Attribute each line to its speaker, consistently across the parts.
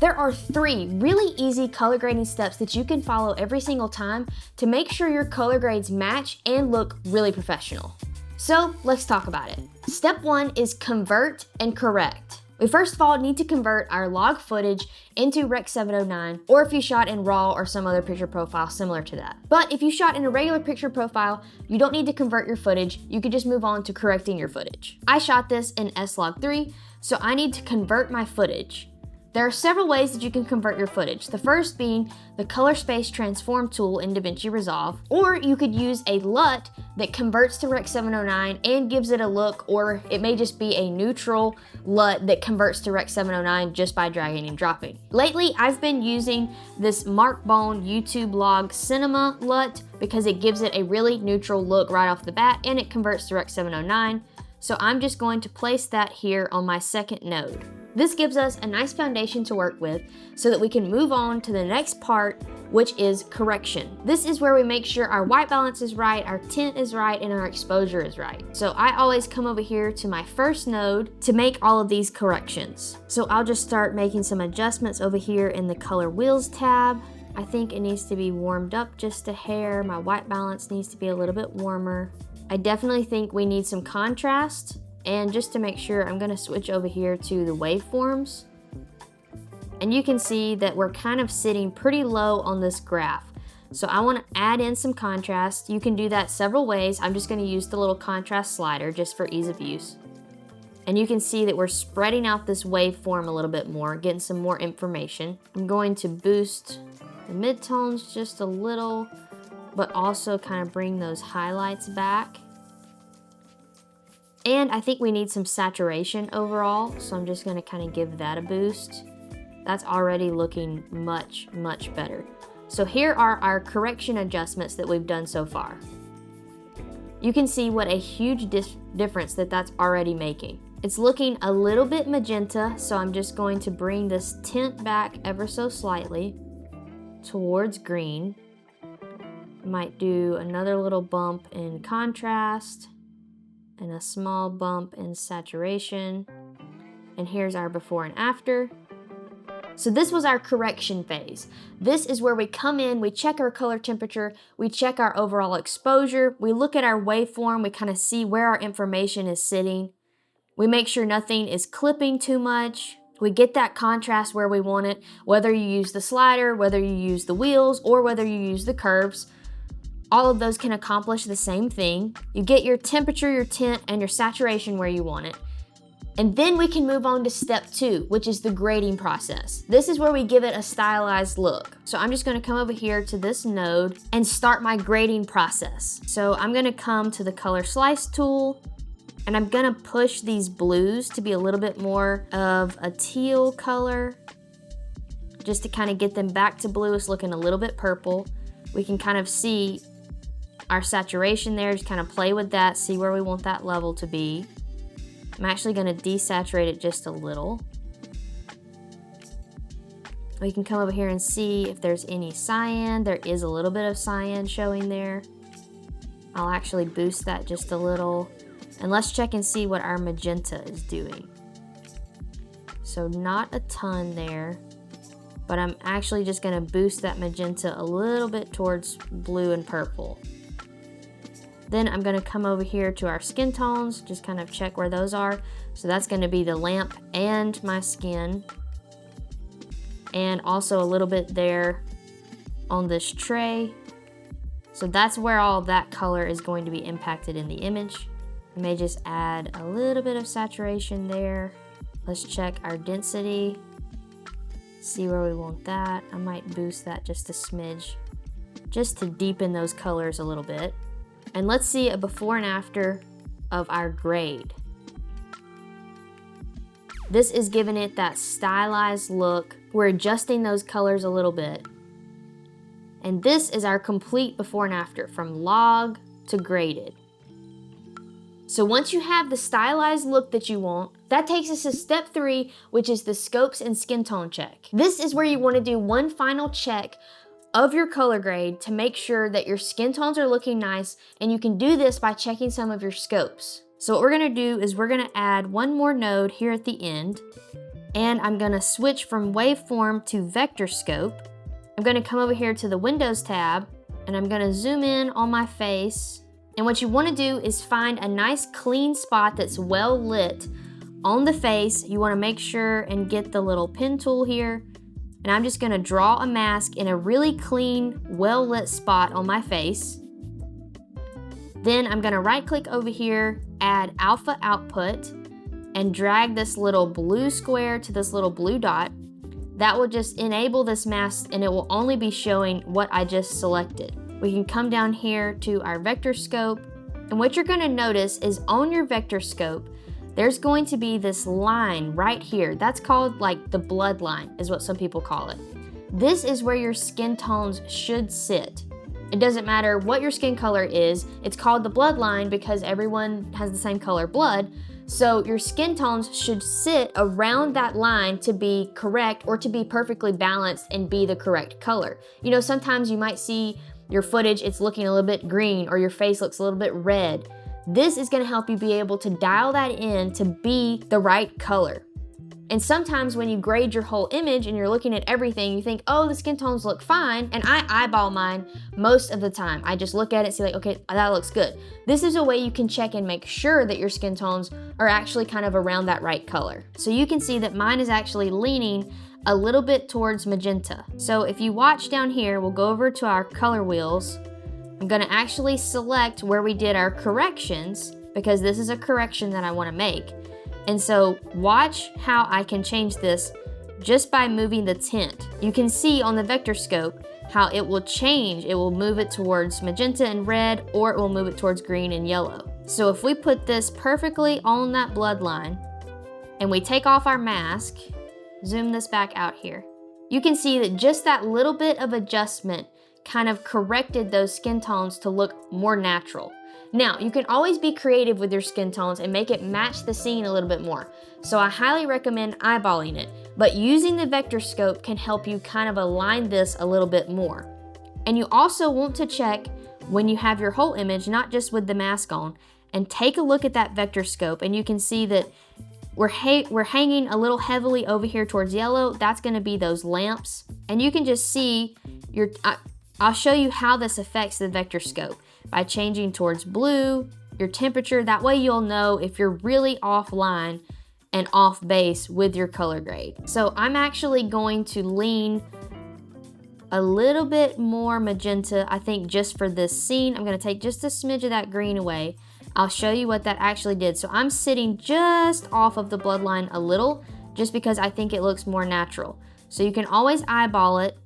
Speaker 1: There are 3 really easy color grading steps that you can follow every single time to make sure your color grades match and look really professional. So let's talk about it. Step 1 is convert and correct. We first of all need to convert our log footage into Rec. 709, or if you shot in RAW or some other picture profile similar to that. But if you shot in a regular picture profile, you don't need to convert your footage. You could just move on to correcting your footage. I shot this in S-Log3, so I need to convert my footage. There are several ways that you can convert your footage. The first being the color space transform tool in DaVinci Resolve, or you could use a LUT that converts to Rec. 709 and gives it a look, or it may just be a neutral LUT that converts to Rec. 709 just by dragging and dropping. Lately, I've been using this Mark Bone YouTube Log Cinema LUT because it gives it a really neutral look right off the bat and it converts to Rec. 709. So I'm just going to place that here on my second node. This gives us a nice foundation to work with so that we can move on to the next part, which is correction. This is where we make sure our white balance is right, our tint is right, and our exposure is right. So I always come over here to my first node to make all of these corrections. So I'll just start making some adjustments over here in the color wheels tab. I think it needs to be warmed up just a hair. My white balance needs to be a little bit warmer. I definitely think we need some contrast. And just to make sure, I'm gonna switch over here to the waveforms. And you can see that we're kind of sitting pretty low on this graph. So I wanna add in some contrast. You can do that several ways. I'm just gonna use the little contrast slider just for ease of use. And you can see that we're spreading out this waveform a little bit more, getting some more information. I'm going to boost the midtones just a little, but also kind of bring those highlights back. And I think we need some saturation overall, so I'm just gonna kind of give that a boost. That's already looking much, much better. So here are our correction adjustments that we've done so far. You can see what a huge difference that's already making. It's looking a little bit magenta, so I'm just going to bring this tint back ever so slightly towards green. Might do another little bump in contrast and a small bump in saturation. And here's our before and after. So this was our correction phase. This is where we come in, we check our color temperature, we check our overall exposure, we look at our waveform, we kind of see where our information is sitting. We make sure nothing is clipping too much. We get that contrast where we want it, whether you use the slider, whether you use the wheels, or whether you use the curves. All of those can accomplish the same thing. You get your temperature, your tint, and your saturation where you want it. And then we can move on to step 2, which is the grading process. This is where we give it a stylized look. So I'm just gonna come over here to this node and start my grading process. So I'm gonna come to the color slice tool, and I'm gonna push these blues to be a little bit more of a teal color, just to kind of get them back to blue. It's looking a little bit purple. We can kind of see our saturation there, just kind of play with that, see where we want that level to be. I'm actually gonna desaturate it just a little. We can come over here and see if there's any cyan. There is a little bit of cyan showing there. I'll actually boost that just a little. And let's check and see what our magenta is doing. So not a ton there, but I'm actually just gonna boost that magenta a little bit towards blue and purple. Then I'm gonna come over here to our skin tones, just kind of check where those are. So that's gonna be the lamp and my skin. And also a little bit there on this tray. So that's where all that color is going to be impacted in the image. I may just add a little bit of saturation there. Let's check our density, see where we want that. I might boost that just a smidge, just to deepen those colors a little bit. And let's see a before and after of our grade. This is giving it that stylized look. We're adjusting those colors a little bit. And this is our complete before and after, from log to graded. So once you have the stylized look that you want, that takes us to step 3, which is the scopes and skin tone check. This is where you want to do one final check of your color grade to make sure that your skin tones are looking nice, and you can do this by checking some of your scopes. So what we're gonna do is we're gonna add one more node here at the end. and I'm gonna switch from waveform to vector scope. I'm gonna come over here to the Windows tab, and I'm gonna zoom in on my face. And what you wanna do is find a nice clean spot that's well lit on the face. You wanna make sure and get the little pen tool here. And I'm just gonna draw a mask in a really clean, well lit spot on my face. Then I'm gonna right click over here, add alpha output, and drag this little blue square to this little blue dot. That will just enable this mask, and it will only be showing what I just selected. We can come down here to our vector scope, and what you're gonna notice is on your vector scope, there's going to be this line right here. That's called like the blood line, is what some people call it. This is where your skin tones should sit. It doesn't matter what your skin color is, it's called the blood line because everyone has the same color blood. So your skin tones should sit around that line to be correct or to be perfectly balanced and be the correct color. You know, sometimes you might see your footage, it's looking a little bit green, or your face looks a little bit red. This is gonna help you be able to dial that in to be the right color. And sometimes when you grade your whole image and you're looking at everything, you think, oh, the skin tones look fine. And I eyeball mine most of the time. I just look at it and see like, okay, that looks good. This is a way you can check and make sure that your skin tones are actually kind of around that right color. So you can see that mine is actually leaning a little bit towards magenta. So if you watch down here, we'll go over to our color wheels. I'm gonna actually select where we did our corrections because this is a correction that I wanna make. And so watch how I can change this just by moving the tint. You can see on the vector scope how it will change. It will move it towards magenta and red, or it will move it towards green and yellow. So if we put this perfectly on that bloodline and we take off our mask, zoom this back out here, you can see that just that little bit of adjustment kind of corrected those skin tones to look more natural. Now, you can always be creative with your skin tones and make it match the scene a little bit more. So I highly recommend eyeballing it, but using the vector scope can help you kind of align this a little bit more. And you also want to check when you have your whole image, not just with the mask on, and take a look at that vector scope, and you can see that we're hanging a little heavily over here towards yellow. That's gonna be those lamps. And you can just see I'll show you how this affects the vector scope by changing towards blue, your temperature. That way you'll know if you're really offline and off base with your color grade. So I'm actually going to lean a little bit more magenta, I think, just for this scene. I'm gonna take just a smidge of that green away. I'll show you what that actually did. So I'm sitting just off of the bloodline a little, just because I think it looks more natural. So you can always eyeball it,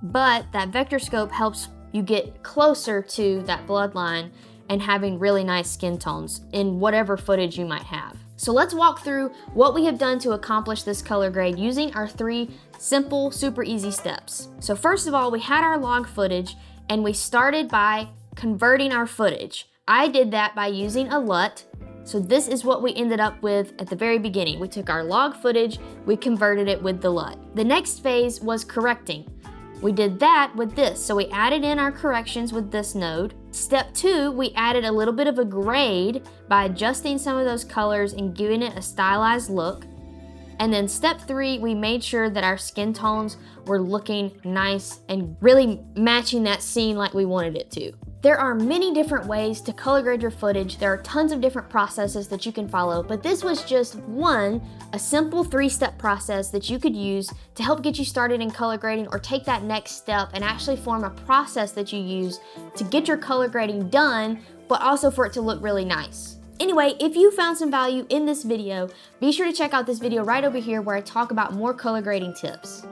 Speaker 1: but that vector scope helps you get closer to that bloodline and having really nice skin tones in whatever footage you might have. So let's walk through what we have done to accomplish this color grade using our 3 simple, super easy steps. So first of all, we had our log footage and we started by converting our footage. I did that by using a LUT. So this is what we ended up with at the very beginning. We took our log footage, we converted it with the LUT. The next phase was correcting. We did that with this. So we added in our corrections with this node. Step 2, we added a little bit of a grade by adjusting some of those colors and giving it a stylized look. And then step 3, we made sure that our skin tones were looking nice and really matching that scene like we wanted it to. There are many different ways to color grade your footage. There are tons of different processes that you can follow, but this was just a simple 3-step process that you could use to help get you started in color grading, or take that next step and actually form a process that you use to get your color grading done, but also for it to look really nice. Anyway, if you found some value in this video, be sure to check out this video right over here where I talk about more color grading tips.